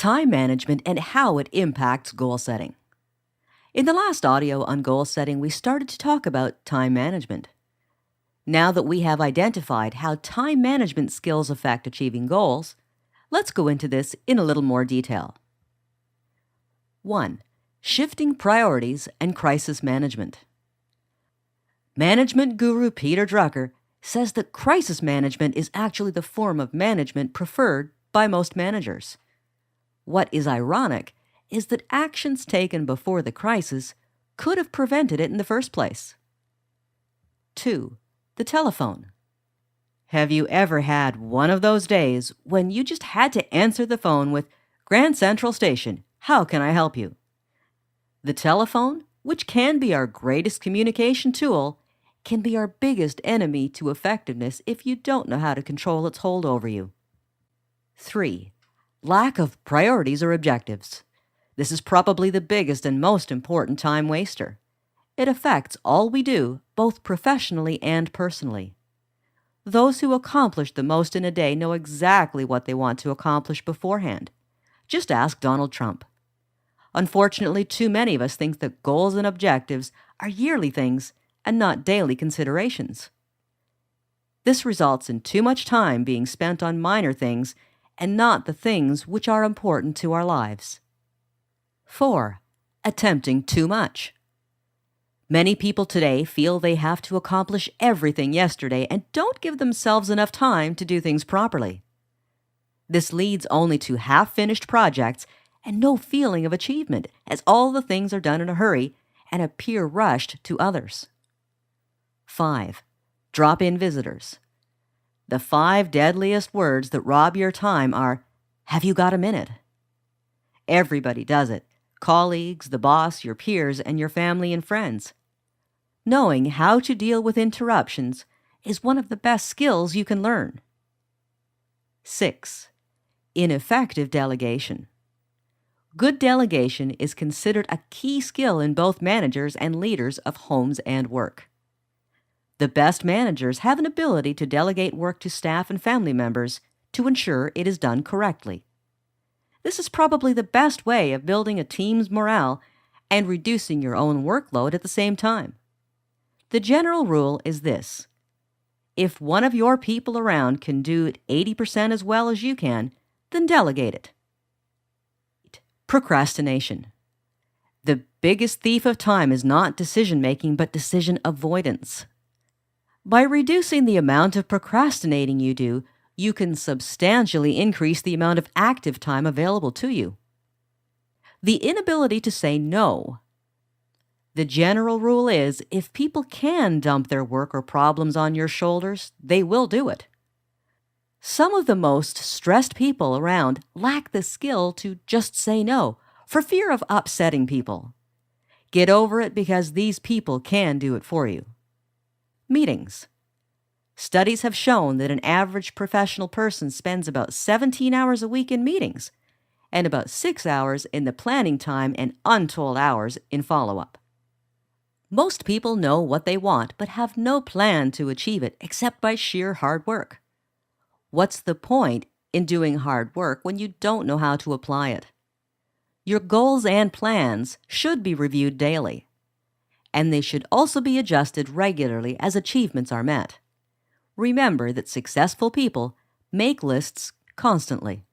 time management and how it impacts goal setting. In the last audio on goal setting, we started to talk about time management. Now that we have identified how time management skills affect achieving goals, let's go into this in a little more detail. 1. Shifting priorities and crisis management. Management guru Peter Drucker says that crisis management is actually the form of management preferred by most managers. What is ironic is that actions taken before the crisis could have prevented it in the first place. 2. The telephone. Have you ever had one of those days when you just had to answer the phone with "Grand Central Station, how can I help you?" The telephone, which can be our greatest communication tool, can be our biggest enemy to effectiveness if you don't know how to control its hold over you. 3. Lack of priorities or objectives. This is probably the biggest and most important time waster. It affects all we do, both professionally and personally. Those who accomplish the most in a day know exactly what they want to accomplish beforehand. Just ask Donald Trump. Unfortunately, too many of us think that goals and objectives are yearly things and not daily considerations. This results in too much time being spent on minor things and not the things which are important to our lives. 4. Attempting too much. Many people today feel they have to accomplish everything yesterday and don't give themselves enough time to do things properly. This leads only to half-finished projects and no feeling of achievement, as all the things are done in a hurry and appear rushed to others. 5. Drop-in visitors. The 5 deadliest words that rob your time are, "Have you got a minute?" Everybody does it. Colleagues, the boss, your peers, and your family and friends. Knowing how to deal with interruptions is one of the best skills you can learn. 6. Ineffective delegation. Good delegation is considered a key skill in both managers and leaders of homes and work. The best managers have an ability to delegate work to staff and family members to ensure it is done correctly. This is probably the best way of building a team's morale and reducing your own workload at the same time. The general rule is this: if one of your people around can do it 80% as well as you can, then delegate it. Procrastination. The biggest thief of time is not decision-making, but decision avoidance. By reducing the amount of procrastinating you do, you can substantially increase the amount of active time available to you. The inability to say no. The general rule is, if people can dump their work or problems on your shoulders, they will do it. Some of the most stressed people around lack the skill to just say no, for fear of upsetting people. Get over it, because these people can do it for you. Meetings. Studies have shown that an average professional person spends about 17 hours a week in meetings, and about 6 hours in the planning time and untold hours in follow-up. Most people know what they want but have no plan to achieve it except by sheer hard work. What's the point in doing hard work when you don't know how to apply it? Your goals and plans should be reviewed daily, and they should also be adjusted regularly as achievements are met. Remember that successful people make lists constantly.